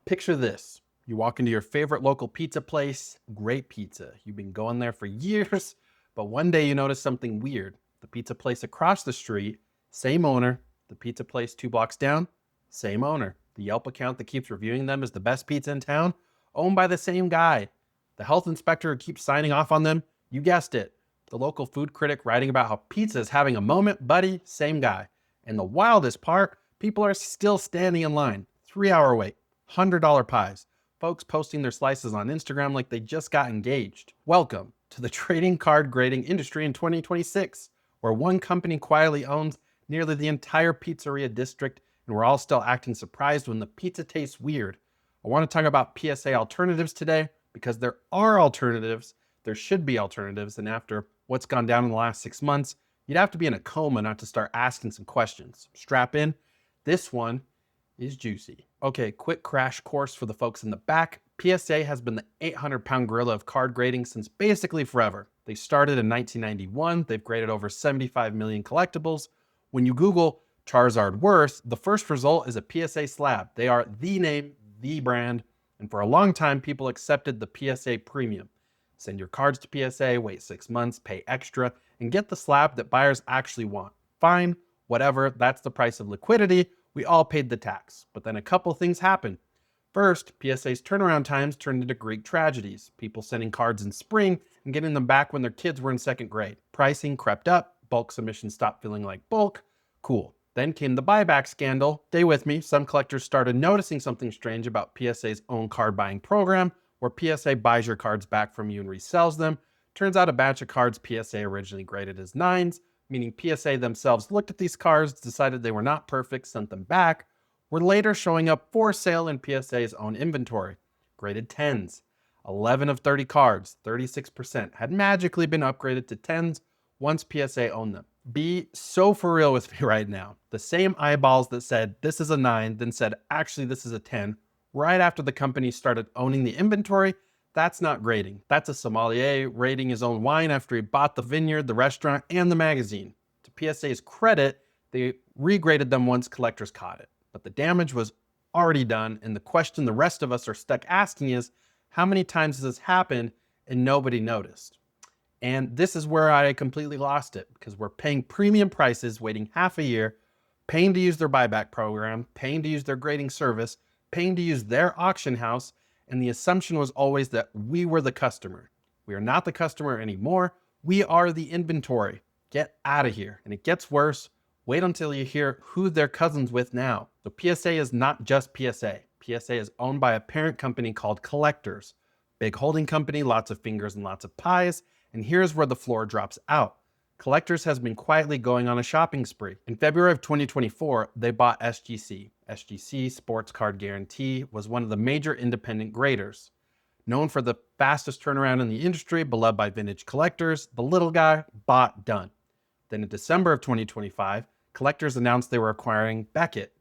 Picture this. You walk into your favorite local pizza place, great pizza. You've been going there for years, but one day you notice something weird. The pizza place across the street, same owner. The pizza place 2 blocks down, same owner. The Yelp account that keeps reviewing them as the best pizza in town, owned by the same guy. The health inspector who keeps signing off on them, you guessed it. The local food critic writing about how pizza is having a moment, buddy, same guy. And the wildest part, people are still standing in line. 3-hour wait. $100 pies. Folks posting their slices on Instagram like they just got engaged. Welcome to the trading card grading industry in 2026, where one company quietly owns nearly the entire pizzeria district, and we're all still acting surprised when the pizza tastes weird. I want to talk about PSA alternatives today because there are alternatives. There should be alternatives, and after what's gone down in the last 6 months, you'd have to be in a coma not to start asking some questions. Strap in. This one is juicy. Okay, quick crash course for the folks in the back. PSA has been the 800-pound gorilla of card grading since basically forever. They started in 1991. They've graded over 75 million collectibles. When you Google Charizard worth, the first result is a PSA slab. They are the name, the brand, and for a long time, people accepted the PSA premium. Send your cards to PSA, wait 6 months, pay extra, and get the slab that buyers actually want. Fine, whatever, that's the price of liquidity. We all paid the tax, but then a couple things happened. First, PSA's turnaround times turned into Greek tragedies. People sending cards in spring and getting them back when their kids were in second grade. Pricing crept up, bulk submissions stopped feeling like bulk. Cool. Then came the buyback scandal. Stay with me. Some collectors started noticing something strange about PSA's own card buying program, where PSA buys your cards back from you and resells them. Turns out a batch of cards PSA originally graded as 9s, meaning PSA themselves looked at these cards, decided they were not perfect, sent them back, were later showing up for sale in PSA's own inventory. Graded 10s. 11 of 30 cards, 36%, had magically been upgraded to 10s once PSA owned them. Be so for real with me right now. The same eyeballs that said this is a 9, then said actually this is a 10, right after the company started owning the inventory. That's not grading. That's a sommelier rating his own wine after he bought the vineyard, the restaurant, and the magazine. To PSA's credit, they regraded them once collectors caught it. But the damage was already done, and the question the rest of us are stuck asking is, how many times has this happened and nobody noticed? And this is where I completely lost it, because we're paying premium prices, waiting half a year, paying to use their buyback program, paying to use their grading service, paying to use their auction house, and the assumption was always that we were the customer. We are not the customer anymore. We are the inventory. Get out of here. And it gets worse. Wait until you hear who they're cousins with now. So PSA is not just PSA. PSA is owned by a parent company called Collectors. Big holding company, lots of fingers and lots of pies. And here's where the floor drops out. Collectors has been quietly going on a shopping spree. In February of 2024, they bought SGC. SGC, Sports Card Guarantee, was one of the major independent graders. Known for the fastest turnaround in the industry, beloved by vintage collectors, the little guy bought done. Then in December of 2025, Collectors announced they were acquiring Beckett,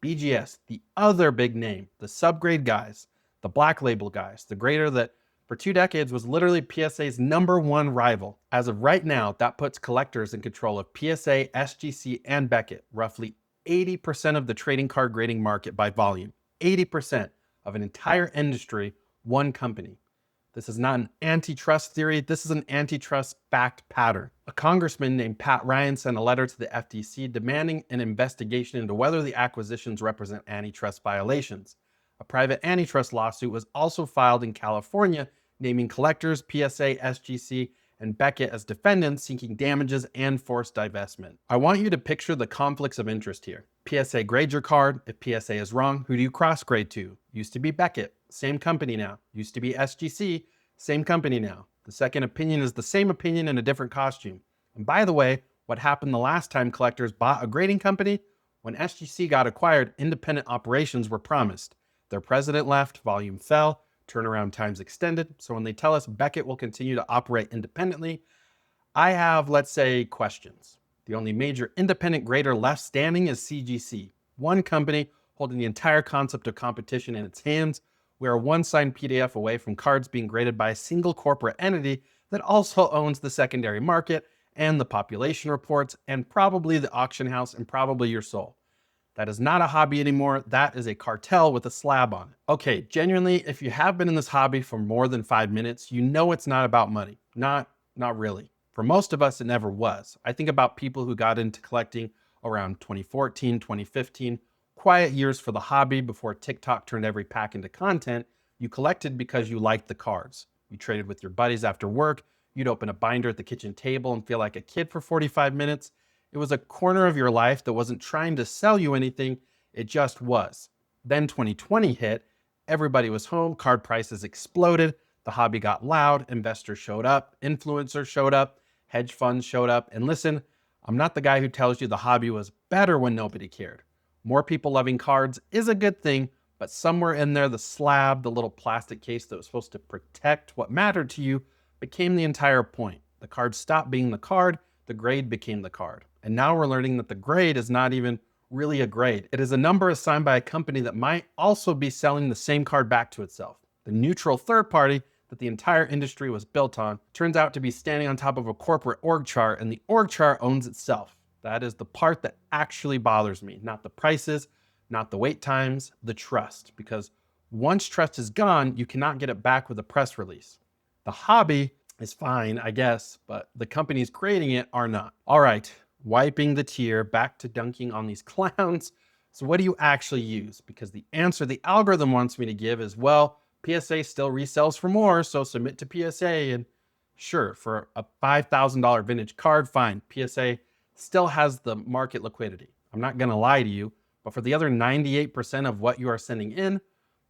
BGS, the other big name, the subgrade guys, the black label guys, the grader that for 2 decades was literally PSA's #1 rival. As of right now, that puts Collectors in control of PSA, SGC, and Beckett, roughly 80% of the trading card grading market by volume. 80% of an entire industry, one company. This is not an antitrust theory. This is an antitrust fact pattern. A congressman named Pat Ryan sent a letter to the FTC demanding an investigation into whether the acquisitions represent antitrust violations. A private antitrust lawsuit was also filed in California, naming Collectors, PSA, SGC, and Beckett as defendants seeking damages and forced divestment. I want you to picture the conflicts of interest here. PSA grades your card. If PSA is wrong, who do you cross grade to? Used to be Beckett, same company now. Used to be SGC, same company now. The second opinion is the same opinion in a different costume. And by the way, what happened the last time Collectors bought a grading company? When SGC got acquired, independent operations were promised. Their president left, volume fell, turnaround times extended. So when they tell us Beckett will continue to operate independently, I have, let's say, questions. The only major independent grader left standing is CGC, one company holding the entire concept of competition in its hands. We are one signed PDF away from cards being graded by a single corporate entity that also owns the secondary market and the population reports and probably the auction house and probably your soul. That is not a hobby anymore. That is a cartel with a slab on it. Okay, genuinely, if you have been in this hobby for more than 5 minutes, you know it's not about money. Not really. For most of us, it never was. I think about people who got into collecting around 2014, 2015, quiet years for the hobby before TikTok turned every pack into content. You collected because you liked the cards. You traded with your buddies after work. You'd open a binder at the kitchen table and feel like a kid for 45 minutes. It was a corner of your life that wasn't trying to sell you anything, it just was. Then 2020 hit, everybody was home, card prices exploded, the hobby got loud, investors showed up, influencers showed up, hedge funds showed up, and listen, I'm not the guy who tells you the hobby was better when nobody cared. More people loving cards is a good thing, but somewhere in there, the slab, the little plastic case that was supposed to protect what mattered to you, became the entire point. The card stopped being the card, the grade became the card. And now we're learning that the grade is not even really a grade. It is a number assigned by a company that might also be selling the same card back to itself. The neutral third party that the entire industry was built on turns out to be standing on top of a corporate org chart, and the org chart owns itself. That is the part that actually bothers me, not the prices, not the wait times, the trust. Because once trust is gone, you cannot get it back with a press release. The hobby is fine, I guess, but the companies creating it are not. All right, wiping the tear, back to dunking on these clowns. So what do you actually use? Because the answer the algorithm wants me to give is, well, PSA still resells for more, so submit to PSA. And sure, for a $5,000 vintage card, fine, PSA still has the market liquidity. I'm not gonna lie to you, but for the other 98% of what you are sending in,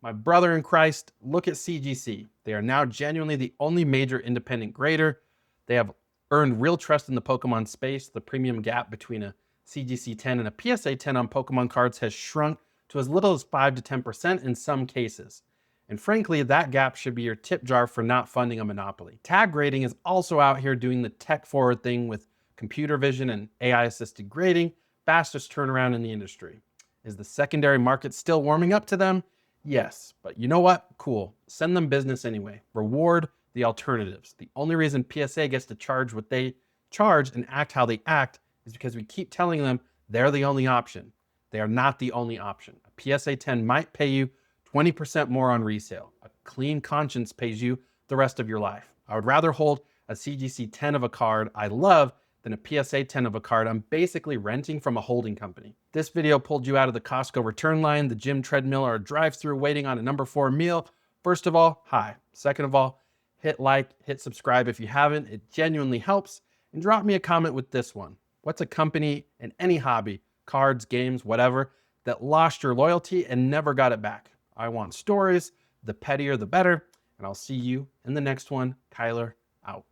my brother in Christ, look at CGC. They are now genuinely the only major independent grader. They have earned real trust in the Pokemon space. The premium gap between a CGC 10 and a PSA 10 on Pokemon cards has shrunk to as little as 5 to 10% in some cases. And frankly, that gap should be your tip jar for not funding a monopoly. Tag grading is also out here doing the tech forward thing with computer vision and AI assisted grading, fastest turnaround in the industry. Is the secondary market still warming up to them? Yes, but you know what? Cool. Send them business anyway. Reward the alternatives. The only reason PSA gets to charge what they charge and act how they act is because we keep telling them they're the only option. They are not the only option. A PSA 10 might pay you 20% more on resale. A clean conscience pays you the rest of your life. I would rather hold a CGC 10 of a card I love than a PSA 10 of a card I'm basically renting from a holding company. This video pulled you out of the Costco return line, the gym treadmill, or a drive-through waiting on a number 4 meal. First of all, hi. Second of all, hit like, hit subscribe if you haven't. It genuinely helps. And drop me a comment with this one. What's a company in any hobby, cards, games, whatever, that lost your loyalty and never got it back? I want stories. The pettier, the better. And I'll see you in the next one. Cyler, out.